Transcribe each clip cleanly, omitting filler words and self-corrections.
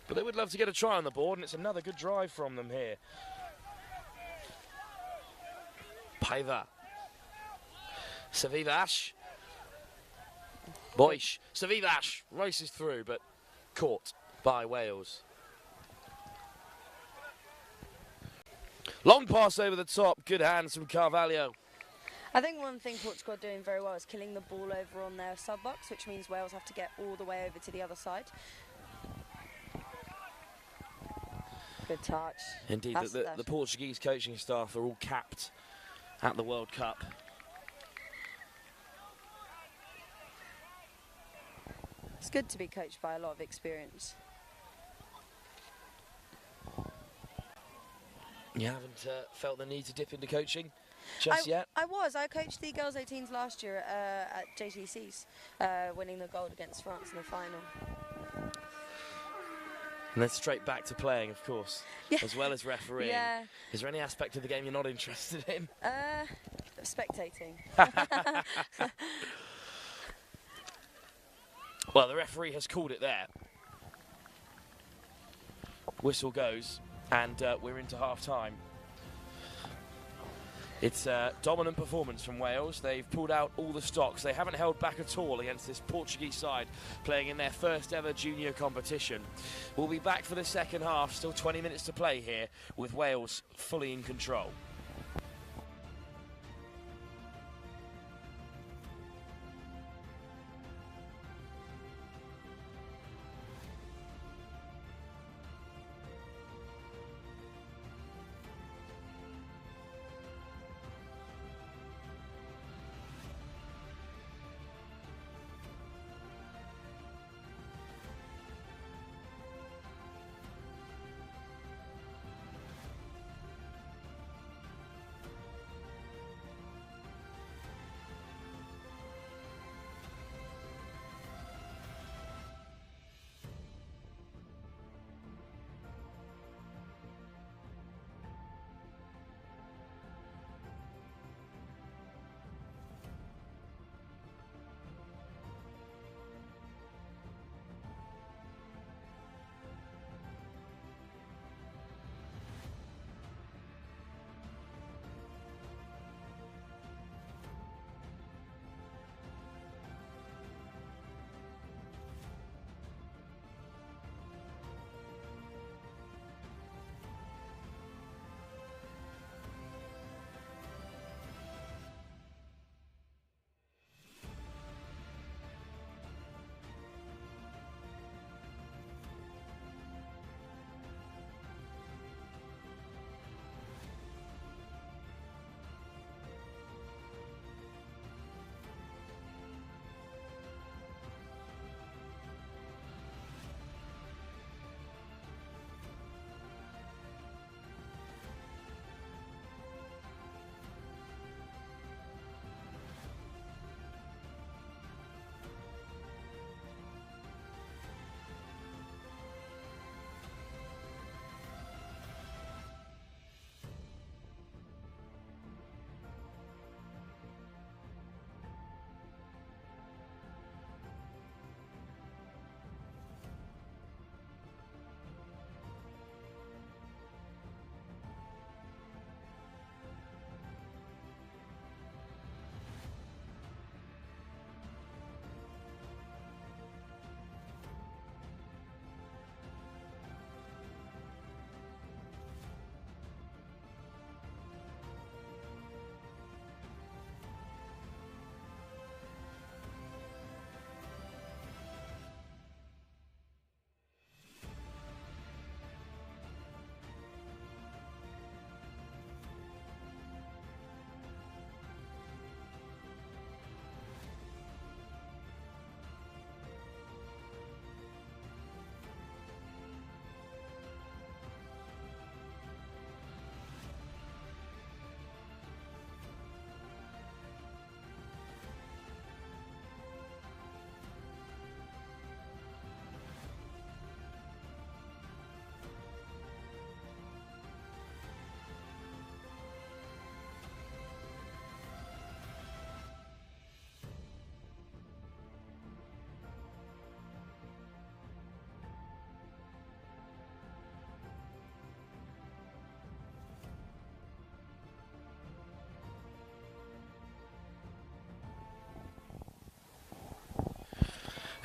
But they would love to get a try on the board, and it's another good drive from them here. Paiva. Savivash. Boish. Savivash races through, but caught by Wales. Long pass over the top. Good hands from Carvalho. I think one thing Portugal are doing very well is killing the ball over on their sub-box, which means Wales have to get all the way over to the other side. Good touch. Indeed, the Portuguese coaching staff are all capped at the World Cup. It's good to be coached by a lot of experience. You haven't felt the need to dip into coaching just yet? I coached the girls 18s last year at JTC's, winning the gold against France in the final. And then straight back to playing, of course, yeah. as well as refereeing. Yeah. Is there any aspect of the game you're not interested in? Spectating. Well, the referee has called it there. Whistle goes, and we're into half-time. It's a dominant performance from Wales. They've pulled out all the stops. They haven't held back at all against this Portuguese side playing in their first ever junior competition. We'll be back for the second half. Still 20 minutes to play here with Wales fully in control.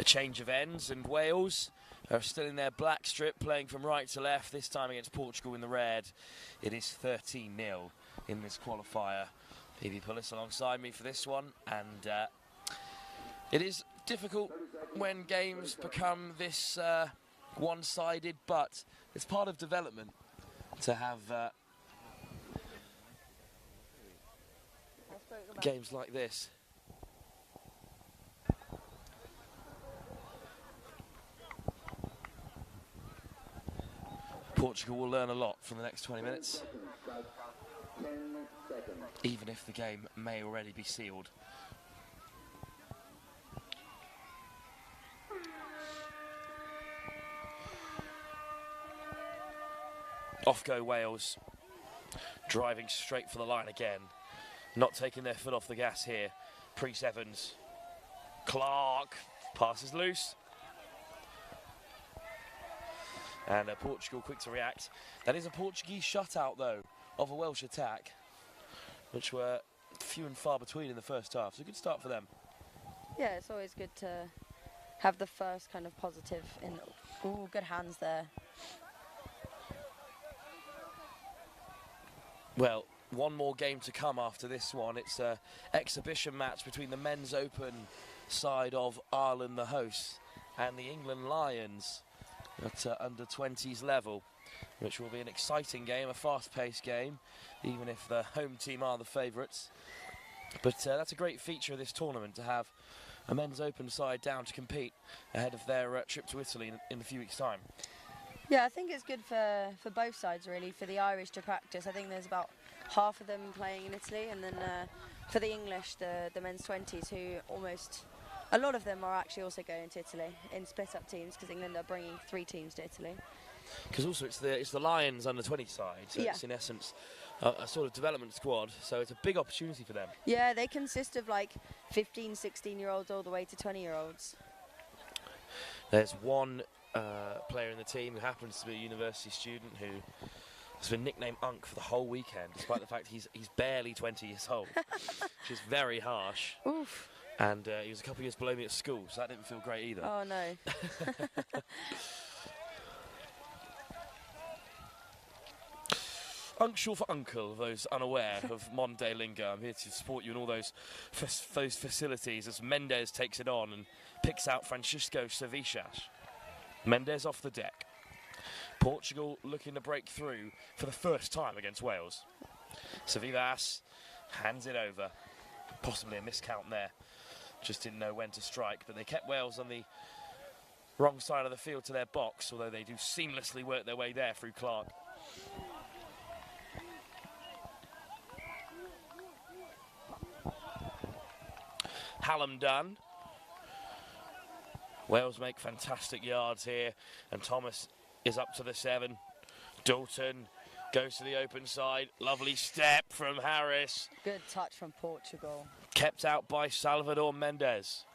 A change of ends, and Wales are still in their black strip, playing from right to left, this time against Portugal in the red. It is 13-0 in this qualifier. Evie Pullis alongside me for this one, and it is difficult when games become this one-sided, but it's part of development to have games like this. Portugal will learn a lot from the next 20 minutes, even if the game may already be sealed. Off go Wales, driving straight for the line again, not taking their foot off the gas here. Priest Evans, Clark, passes loose. And Portugal quick to react. That is a Portuguese shutout, though, of a Welsh attack, which were few and far between in the first half. So a good start for them. Yeah, it's always good to have the first kind of positive in. Ooh, good hands there. Well, one more game to come after this one. It's an exhibition match between the men's open side of Ireland, the hosts, and the England Lions at under 20s level, which will be an exciting game, a fast-paced game, even if the home team are the favourites. But that's a great feature of this tournament, to have a men's open side down to compete ahead of their trip to Italy in a few weeks' time. Yeah, I think it's good for both sides, really, for the Irish to practice. I think there's about half of them playing in Italy, and then for the English, the men's 20s, who almost, a lot of them are actually also going to Italy in split-up teams, because England are bringing 3 teams to Italy. Because also it's the Lions under 20 side, so yeah. It's in essence a sort of development squad, so it's a big opportunity for them. Yeah, they consist of like 15, 16-year-olds all the way to 20-year-olds. There's one player in the team who happens to be a university student who has been nicknamed Unk for the whole weekend, despite the fact he's barely 20 years old, which is very harsh. Oof. And he was a couple of years below me at school, so that didn't feel great either. Oh, no. Unk short for uncle, those unaware of modern day lingo. I'm here to support you in all those facilities as Mendes takes it on and picks out Francisco Savicias. Mendes off the deck. Portugal looking to break through for the first time against Wales. Savicias hands it over. Possibly a miscount there. Just didn't know when to strike, but they kept Wales on the wrong side of the field to their box, although they do seamlessly work their way there through Clark. Hallam done. Wales make fantastic yards here, and Thomas is up to the 7. Dalton goes to the open side. Lovely step from Harris. Good touch from Portugal. Kept out by Salvador Mendes.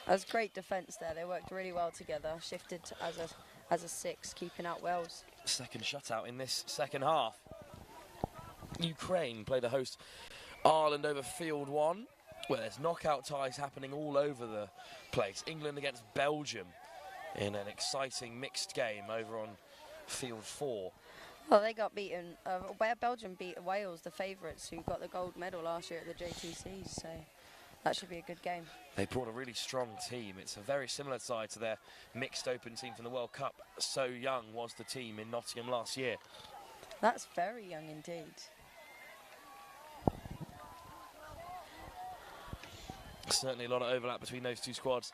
That was great defence there. They worked really well together. Shifted as a 6, keeping out Wales. Second shutout in this second half. Ukraine play the host Ireland over field 1, where there's knockout ties happening all over the place. England against Belgium in an exciting mixed game over on field 4. Well, they got beaten. Where Belgium beat Wales, the favourites, who got the gold medal last year at the JTCs. So that should be a good game. They brought a really strong team. It's a very similar side to their mixed open team from the World Cup. So young was the team in Nottingham last year. That's very young indeed. Certainly a lot of overlap between those two squads.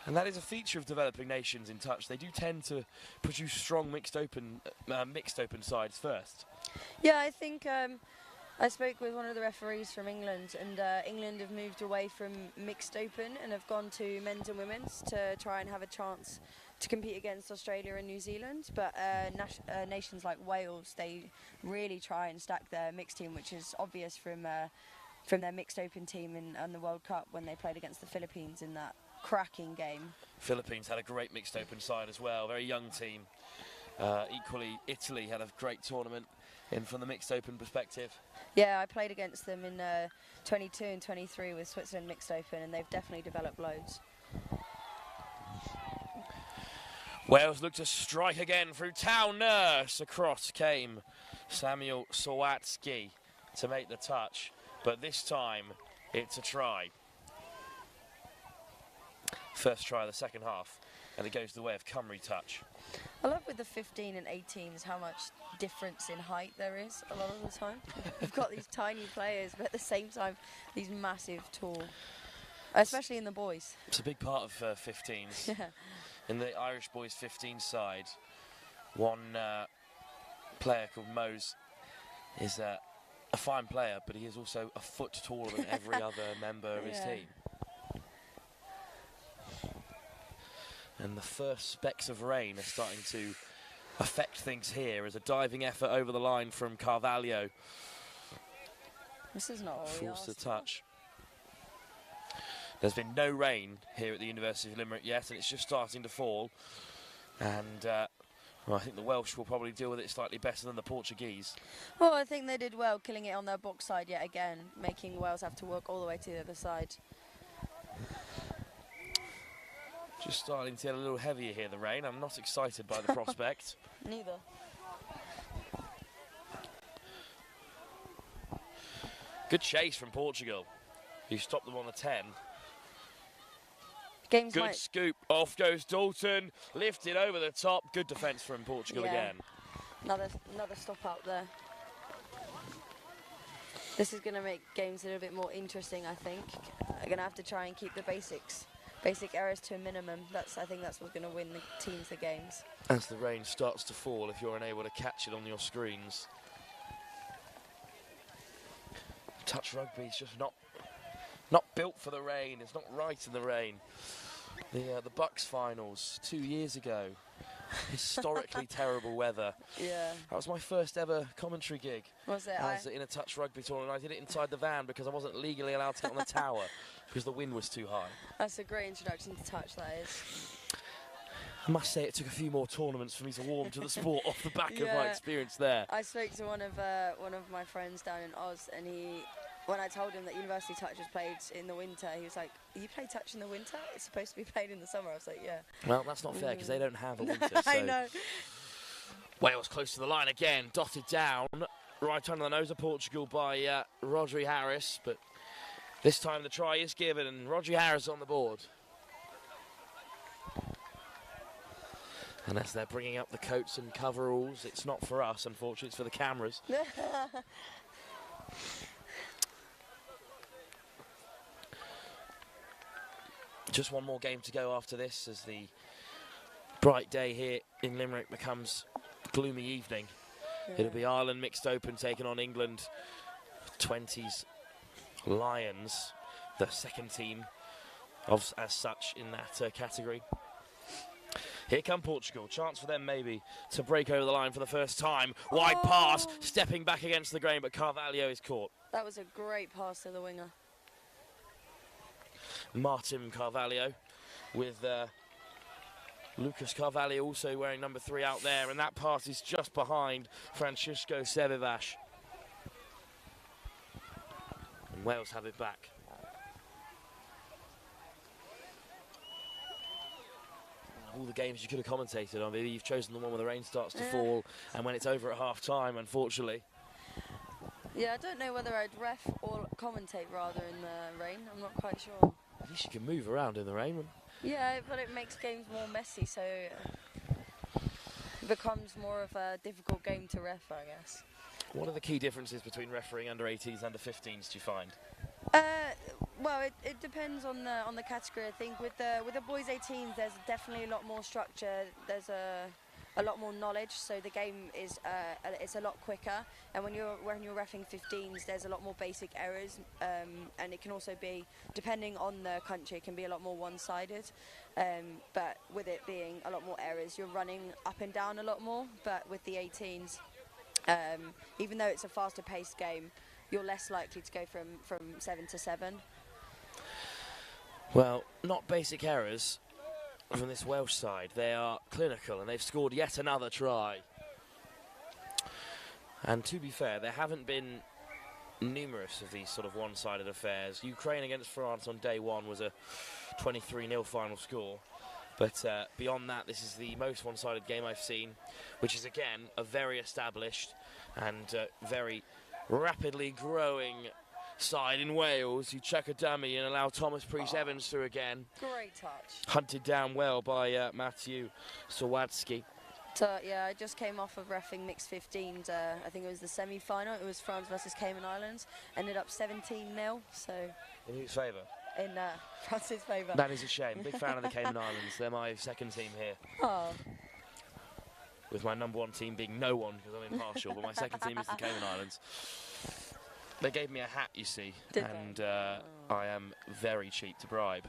And that is a feature of developing nations in touch. They do tend to produce strong mixed open sides first. Yeah, I think I spoke with one of the referees from England, and England have moved away from mixed open and have gone to men's and women's to try and have a chance to compete against Australia and New Zealand. But nations like Wales, they really try and stack their mixed team, which is obvious from their mixed open team in the World Cup when they played against the Philippines in that cracking game. Philippines had a great mixed open side as well, very young team. Equally, Italy had a great tournament in from the mixed open perspective. Yeah, I played against them in 22 and 23 with Switzerland Mixed Open, and they've definitely developed loads. Wales looked to strike again through Town Nurse. Across came Samuel Sawatsky to make the touch, but this time it's a try. First try of the second half, and it goes the way of Cymru touch. I love with the 15 and 18s how much difference in height there is a lot of the time. We've got these tiny players, but at the same time, these massive, tall, especially in the boys. It's a big part of 15s. Yeah. In the Irish boys 15 side, one player called Mose is a fine player, but he is also a foot taller than every other member of his team. And the first specks of rain are starting to affect things here as a diving effort over the line from Carvalho. This is not what we forced asked the touch. There's been no rain here at the University of Limerick yet, and it's just starting to fall. And well, I think the Welsh will probably deal with it slightly better than the Portuguese. Well, I think they did well, killing it on their box side yet again, making Wales have to work all the way to the other side. Just starting to get a little heavier here, the rain. I'm not excited by the prospect. Neither. Good chase from Portugal, who stopped them on the 10. Good scoop. Off goes Dalton. Lifted over the top. Good defence from Portugal again. Another stop out there. This is going to make games a little bit more interesting, I think. They're going to have to try and keep the basic errors to a minimum. I think that's what's going to win the teams the games. As the rain starts to fall, if you're unable to catch it on your screens. Touch rugby is just not built for the rain. It's not right in the rain. The Bucks finals 2 years ago, historically terrible weather. Yeah. That was my first ever commentary gig. Was it? In a touch rugby tournament. I did it inside the van because I wasn't legally allowed to get on the tower because the wind was too high. That's a great introduction to touch, that is. I must say it took a few more tournaments for me to warm to the sport off the back of my experience there. I spoke to one of my friends down in Oz, and when I told him that University Touch was played in the winter, he was like, "You play touch in the winter? It's supposed to be played in the summer." I was like, "Yeah." Well, that's not fair because they don't have a winter. So. I know. Wales close to the line again, dotted down, right under the nose of Portugal by Rodri Harris, but this time the try is given and Rodri Harris on the board. And as they're bringing up the coats and coveralls, it's not for us, unfortunately, it's for the cameras. Just one more game to go after this as the bright day here in Limerick becomes gloomy evening. Yeah. It'll be Ireland mixed open taking on England 20s Lions, the second team as such in that category. Here come Portugal, chance for them maybe to break over the line for the first time. Wide pass, stepping back against the grain, but Carvalho is caught. That was a great pass to the winger. Martin Carvalho with Lucas Carvalho also wearing number 3 out there, and that pass is just behind Francisco Sevivash. And Wales have it back. All the games you could have commentated on, maybe you've chosen the one where the rain starts to fall and when it's over at half time, unfortunately. Yeah, I don't know whether I'd ref or commentate rather in the rain. I'm not quite sure. At least you can move around in the rain. Yeah, but it makes games more messy, so it becomes more of a difficult game to ref, I guess. What are the key differences between refereeing under 18s and under 15s, do you find? Well, it depends on the category. I think with the boys 18s, there's definitely a lot more structure. There's a lot more knowledge, so the game is it's a lot quicker. And when you're reffing 15s, there's a lot more basic errors, and it can also be, depending on the country, it can be a lot more one-sided. But with it being a lot more errors, you're running up and down a lot more. But with the 18s, even though it's a faster-paced game, you're less likely to go from 7 to 7. Well, not basic errors. from this Welsh side. They are clinical, and they've scored yet another try. And to be fair, there haven't been numerous of these sort of one-sided affairs. Ukraine against France on day one was a 23-0 final score. But beyond that, this is the most one-sided game I've seen, which is, again, a very established and very rapidly growing side in Wales. You chuck a dummy and allow Thomas Priest-Evans through again. Great touch. Hunted down well by Matthew Sawadzki. So, yeah, I just came off of reffing mixed 15s. I think it was the semi-final. It was France versus Cayman Islands. Ended up 17-0. So In whose favour? In France's favour. That is a shame. Big fan of the Cayman Islands. They're my second team here. Oh. With my number one team being no one because I'm impartial, but my second team is the Cayman Islands. They gave me a hat, you see, and I am very cheap to bribe.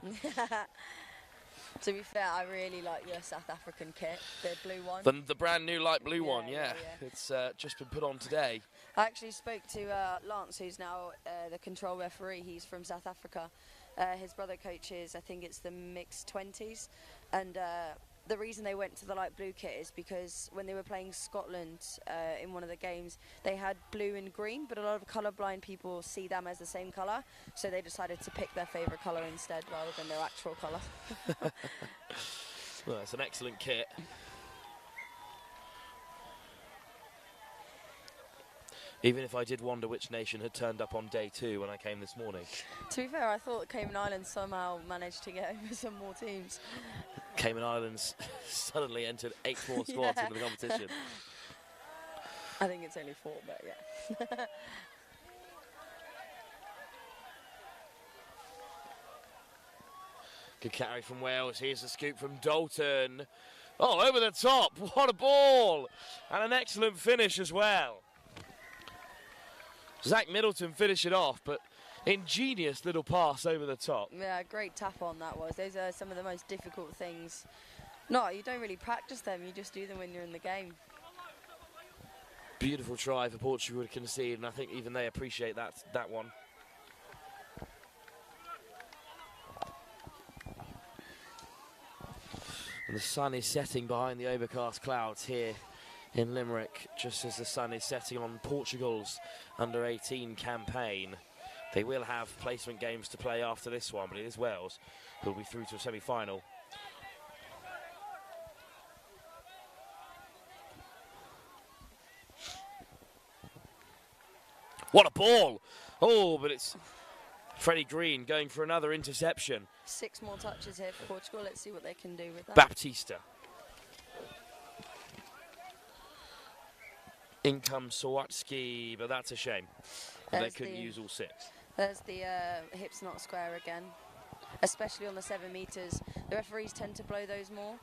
To be fair, I really like your South African kit, the blue one. The brand new light blue one, yeah. It's just been put on today. I actually spoke to Lance, who's now the control referee. He's from South Africa. His brother coaches, I think it's the mixed 20s. And the reason they went to the light blue kit is because when they were playing Scotland in one of the games, they had blue and green, but a lot of colourblind people see them as the same colour, so they decided to pick their favourite colour instead rather than their actual colour. Well, it's an excellent kit. Even if I did wonder which nation had turned up on day 2 when I came this morning. To be fair, I thought Cayman Islands somehow managed to get over some more teams. Cayman Islands suddenly entered 8 more squads into the competition. I think it's only 4, but yeah. Good carry from Wales. Here's the scoop from Dalton. Oh, over the top. What a ball. And an excellent finish as well. Zach Middleton finished it off, but ingenious little pass over the top. Yeah, great tap on that was. Those are some of the most difficult things. No, you don't really practice them, you just do them when you're in the game. Beautiful try for Portugal to concede, and I think even they appreciate that one. And the sun is setting behind the overcast clouds here in Limerick, just as the sun is setting on Portugal's under-18 campaign. They will have placement games to play after this one, but it is Wales who will be through to a semi-final. What a ball! Oh, but it's Freddie Green going for another interception. 6 more touches here for Portugal. Let's see what they can do with that. Baptista. In comes Sawadzki, but that's a shame. They couldn't use all 6. There's the hips not square again, especially on the 7 metres. The referees tend to blow those more,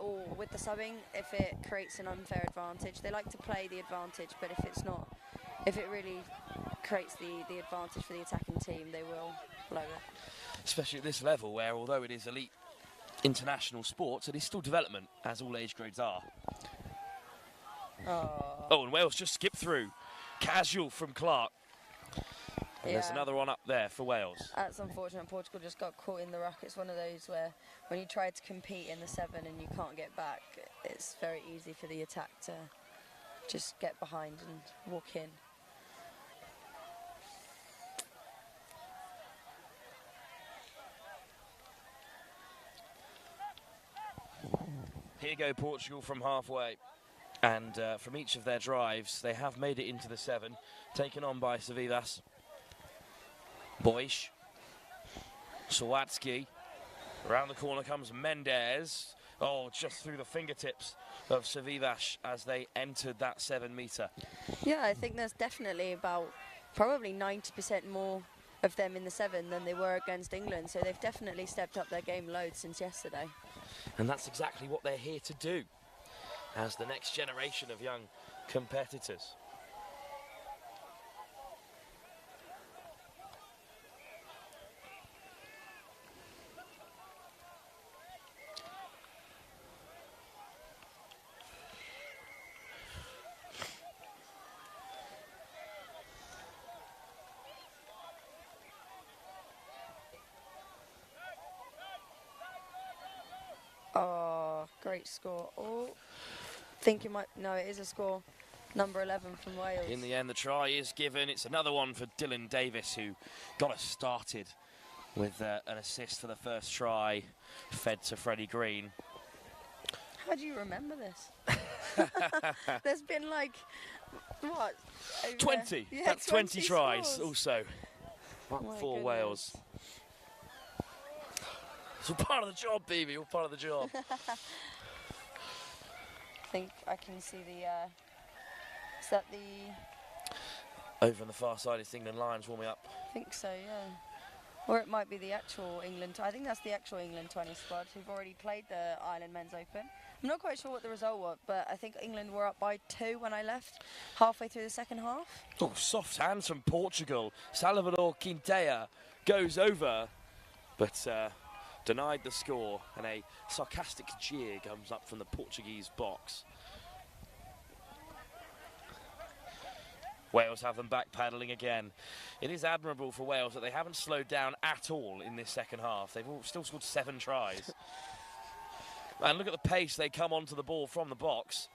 or with the subbing, if it creates an unfair advantage. They like to play the advantage, but if it really creates the advantage for the attacking team, they will blow it. Especially at this level, where although it is elite international sports, it is still development, as all age grades are. Oh, and Wales just skipped through. Casual from Clark. And there's another one up there for Wales. That's unfortunate. Portugal just got caught in the ruck. It's one of those where when you try to compete in the 7 and you can't get back, it's very easy for the attack to just get behind and walk in. Here go Portugal from halfway. And from each of their drives, they have made it into the 7, taken on by Savivas. Boish. Sawadzki. Around the corner comes Mendes. Oh, just through the fingertips of Savivas as they entered that 7 metre. Yeah, I think there's definitely about probably 90% more of them in the 7 than they were against England. So they've definitely stepped up their game loads since yesterday. And that's exactly what they're here to do as the next generation of young competitors. great score. Oh, think it might. No, it is a score. Number 11 from Wales. In the end, the try is given. It's another one for Dylan Davis, who got us started with an assist for the first try, fed to Freddie Green. How do you remember this? There's been like, what? 20. Yeah, That's 20 tries scores. also My for goodness. Wales. It's all part of the job, baby, all part of the job. I think I can see the, is that the... Over on the far side, it's England Lions warming up. I think so, yeah. Or it might be the actual England, I think that's the actual England 20 squad who've already played the Ireland Men's Open. I'm not quite sure what the result was, but I think England were up by 2 when I left, halfway through the second half. Oh, soft hands from Portugal. Salvador Quintea goes over, but denied the score, and a sarcastic jeer comes up from the Portuguese box. Wales have them back paddling again. It is admirable for Wales that they haven't slowed down at all in this second half. They've still scored 7 tries. And look at the pace they come onto the ball from the box.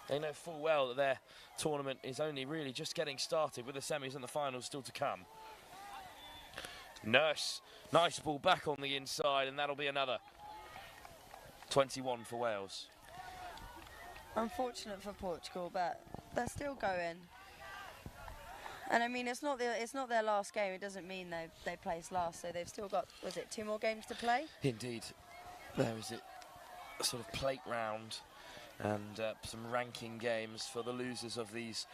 They know full well that their tournament is only really just getting started, with the semis and the finals still to come. Nurse, nice ball back on the inside, and that'll be another 21 for Wales. Unfortunate for Portugal, but they're still going. And I mean, it's not their last game. It doesn't mean they placed last. So they've still got, was it 2 more games to play? Indeed, there is a sort of plate round and some ranking games for the losers of these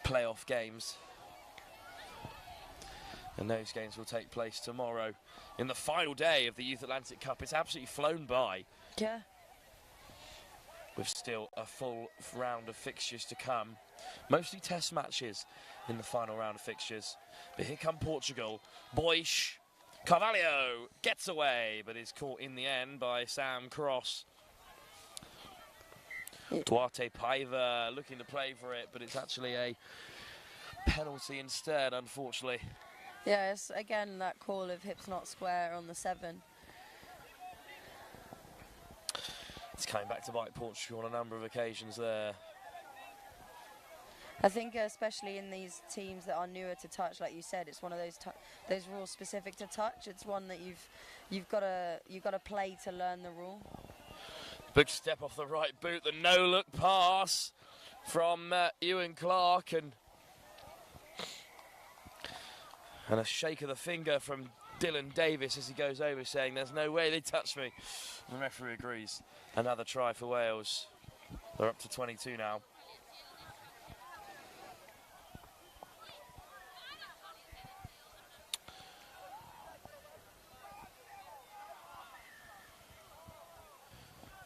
playoff games. And those games will take place tomorrow in the final day of the Youth Atlantic Cup. It's absolutely flown by. Yeah. With still a full round of fixtures to come. Mostly test matches in the final round of fixtures. But here come Portugal. Boish. Carvalho gets away, but is caught in the end by Sam Cross. Yeah. Duarte Paiva looking to play for it, but it's actually a penalty instead, unfortunately. Yeah, it's again that call of hips not square on the 7. It's coming back to bite Portugal on a number of occasions there. I think especially in these teams that are newer to touch, like you said, it's one of those rules specific to touch. It's one that you've got to play to learn the rule. Big step off the right boot, the no-look pass from Ewan Clark, and a shake of the finger from Dylan Davis as he goes over, saying, "There's no way they touched me." The referee agrees. Another try for Wales. They're up to 22 now.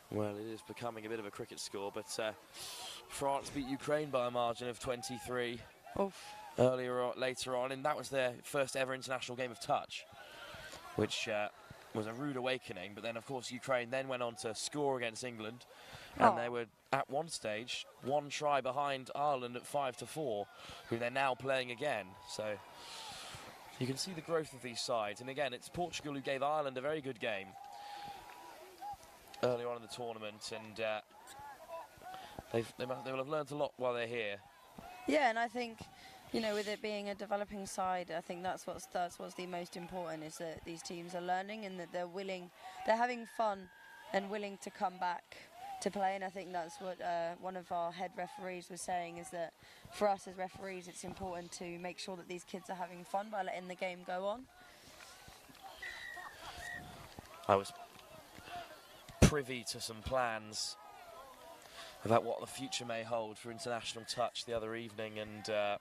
Well, it is becoming a bit of a cricket score, but France beat Ukraine by a margin of 23 later on, and that was their first ever international game of touch, which was a rude awakening. But then, of course, Ukraine then went on to score against England, and they were at one stage 1 try behind Ireland at 5-4, who they're now playing again. So you can see the growth of these sides, and again, it's Portugal who gave Ireland a very good game earlier on in the tournament, and they will have learned a lot while they're here. Yeah, and I think, you know, with it being a developing side, I think that's what's the most important, is that these teams are learning and that they're having fun and willing to come back to play. And I think that's what one of our head referees was saying, is that for us as referees, it's important to make sure that these kids are having fun by letting the game go on. I was privy to some plans about what the future may hold for international touch the other evening, and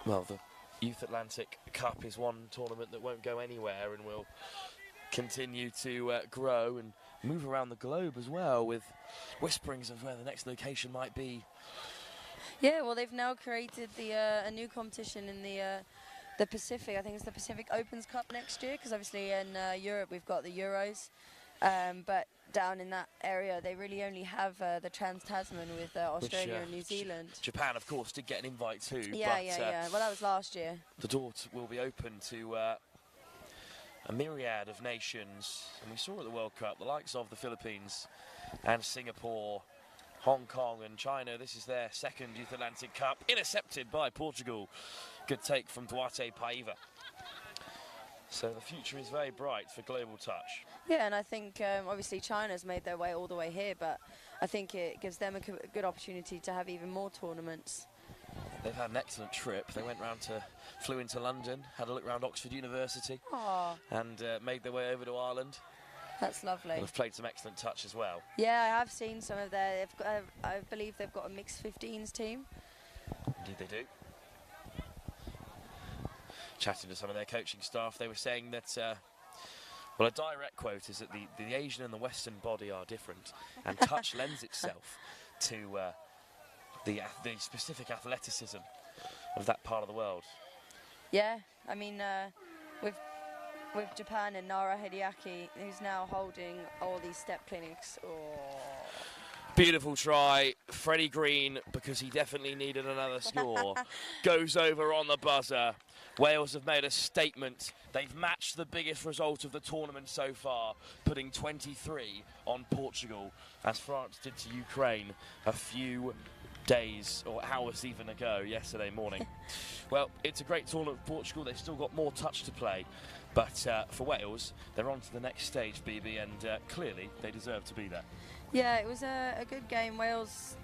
well, the Youth Atlantic Cup is one tournament that won't go anywhere and will continue to grow and move around the globe as well, with whisperings of where the next location might be. Yeah, well, they've now created a new competition in the Pacific. I think it's the Pacific Opens Cup next year, because obviously in Europe we've got the Euros, but down in that area they really only have the Trans-Tasman with Australia and New Zealand. Japan, of course, did get an invite too. Yeah, but, yeah. Well, that was last year. The door will be open to a myriad of nations, and we saw at the World Cup the likes of the Philippines and Singapore, Hong Kong and China. This is their second Youth Atlantic Cup, intercepted by Portugal. Good take from Duarte Paiva. So the future is very bright for Global Touch. Yeah, and I think obviously China's made their way all the way here, but I think it gives them a good opportunity to have even more tournaments. They've had an excellent trip. They flew into London, had a look around Oxford University, and made their way over to Ireland. That's lovely. And have played some excellent touch as well. Yeah, I have seen some of their. I believe they've got a mixed 15s team. Indeed, they do. Chatting to some of their coaching staff, they were saying that. Well, a direct quote is that the Asian and the Western body are different, and touch lends itself to the specific athleticism of that part of the world. Yeah, I mean, with Japan and Nara Hideaki, who's now holding all these step clinics. Beautiful try. Freddie Green, because he definitely needed another score, goes over on the buzzer. Wales have made a statement. They've matched the biggest result of the tournament so far, putting 23 on Portugal, as France did to Ukraine a few days or hours even ago, yesterday morning. Well, it's a great tournament for Portugal. They've still got more touch to play. But for Wales, they're on to the next stage, BB, and clearly they deserve to be there. Yeah, it was a good game. Wales,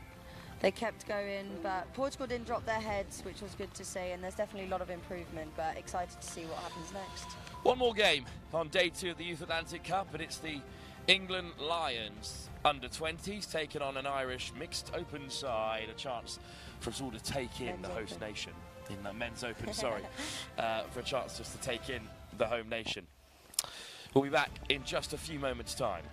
they kept going, but Portugal didn't drop their heads, which was good to see, and there's definitely a lot of improvement, but excited to see what happens next. One more game on day 2 of the Youth Atlantic Cup, and it's the England Lions under-20s taking on an Irish mixed open side, a chance for us all to take in the host nation. In the men's open, sorry, for a chance just to take in the home nation. We'll be back in just a few moments' time.